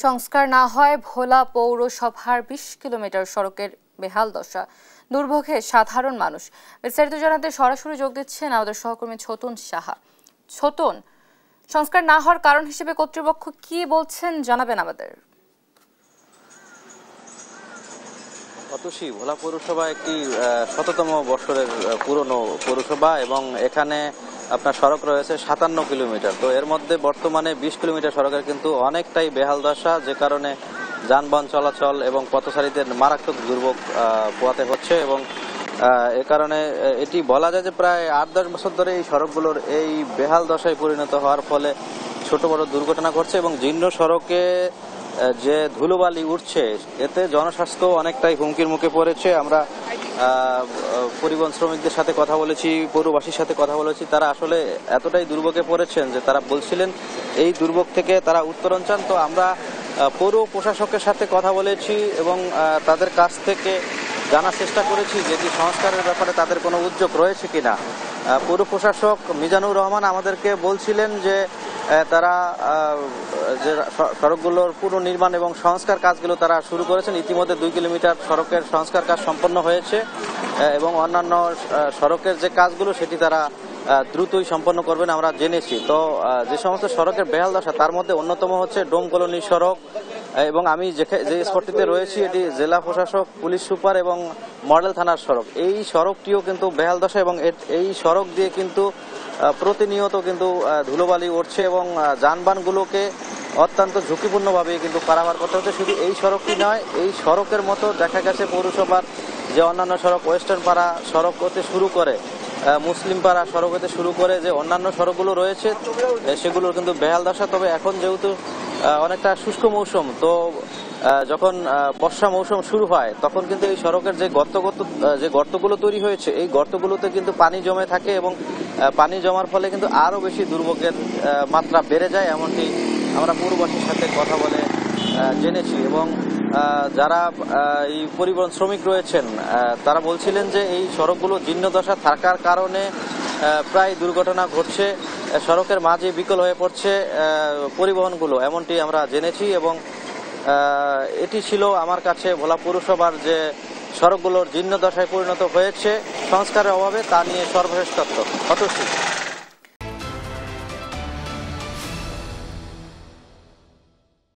সংস্কার না হয় ভোলা পৌরসভার ২০ কিলোমিটার সড়কের বেহাল দশা, দুর্ভোগে সাধারণ মানুষ। বিস্তারিত জানাতে সরাসরি যোগ দিচ্ছেন আমাদের সহকর্মী ছোটন সাহা। ছোটন, সংস্কার না হওয়ার কারণ হিসেবে কর্তৃপক্ষ কি বলছেন জানাবেন আমাদের। অতসী ভোলা পৌরসভা একটি শততম বর্ষের পুরনো পৌরসভা এবং এখানে আপনার সড়ক রয়েছে ৫৭ কিলোমিটার। তো এর মধ্যে বর্তমানে ২০ কিলোমিটার সড়কের কিন্তু অনেকটাই বেহাল দশা, যে কারণে যানবাহন চলাচল এবং পথচারীদের মারাত্মক দুর্ভোগ পোহাতে হচ্ছে। এবং এ কারণে এটি বলা যায় যে প্রায় ৮-১০ বছর ধরে এই সড়কগুলোর এই বেহাল দশায় পরিণত হওয়ার ফলে ছোট বড় দুর্ঘটনা ঘটছে এবং জীর্ণ সড়কে যে ধুলোবালি উঠছে এতে জনস্বাস্থ্য অনেকটাই হুমকির মুখে পড়েছে। আমরা পরিবহন শ্রমিকদের সাথে কথা বলেছি, পৌরবাসীর সাথে কথা বলেছি, তারা আসলে এতটাই দুর্ভোগে পড়েছেন যে তারা বলছিলেন এই দুর্ভোগ থেকে তারা উত্তরণ চান। তো আমরা পৌর প্রশাসকের সাথে কথা বলেছি এবং তাদের কাছ থেকে জানার চেষ্টা করেছি যেটি সংস্কারের ব্যাপারে তাদের কোনো উদ্যোগ রয়েছে কিনা। পৌর প্রশাসক মিজানুর রহমান আমাদেরকে বলছিলেন যে তারা যে সড়কগুলোর পুনর্নির্মাণ এবং সংস্কার কাজগুলো তারা শুরু করেছেন। ইতিমধ্যে ২ কিলোমিটার সড়কের সংস্কার কাজ সম্পন্ন হয়েছে এবং অন্যান্য সড়কের যে কাজগুলো সেটি তারা দ্রুতই সম্পন্ন করবেন আমরা জেনেছি। তো যে সমস্ত সড়কের বেহাল দশা তার মধ্যে অন্যতম হচ্ছে ডোম কলোনি সড়ক এবং আমি যে স্পটটিতে রয়েছি এটি জেলা প্রশাসক, পুলিশ সুপার এবং মডেল থানার সড়ক। এই সড়কটিও কিন্তু বেহাল দশা এবং এই সড়ক দিয়ে কিন্তু প্রতিনিয়ত কিন্তু ধুলোবালি উঠছে এবং যানবাহনগুলোকে অত্যন্ত ঝুঁকিপূর্ণভাবে কিন্তু পারাপার করতে হচ্ছে। শুধু এই সড়কটি নয়, এই সড়কের মতো দেখা গেছে পৌরসভার যে অন্যান্য সড়ক, ওয়েস্টার্ন পাড়া সড়ক হতে শুরু করে মুসলিম পাড়া সড়ক হতে শুরু করে যে অন্যান্য সড়কগুলো রয়েছে সেগুলোর কিন্তু বেহাল দশা। তবে এখন যেহেতু অনেকটা শুষ্ক মৌসুম, তো যখন বর্ষা মৌসুম শুরু হয় তখন কিন্তু এই সড়কের যে গর্তগুলো তৈরি হয়েছে এই গর্তগুলোতে কিন্তু পানি জমে থাকে এবং পানি জমার ফলে কিন্তু আরো বেশি দুর্ভোগের মাত্রা বেড়ে যায়, এমনটি আমরা পৌরবাসীর সাথে কথা বলে জেনেছি। এবং যারা এই পরিবহন শ্রমিক রয়েছেন তারা বলছিলেন যে এই সড়কগুলো জীর্ণদশা থাকার কারণে প্রায় দুর্ঘটনা ঘটছে, সড়কের মাঝে বিকল হয়ে পড়ছে পরিবহনগুলো, এমনটি আমরা জেনেছি। এবং এটি ছিল আমার কাছে ভোলা পৌরসভার যে সড়কগুলোর জীর্ণদশায় পরিণত হয়েছে সংস্কারের অভাবে তা নিয়ে সর্বশেষ তথ্য। অতসী।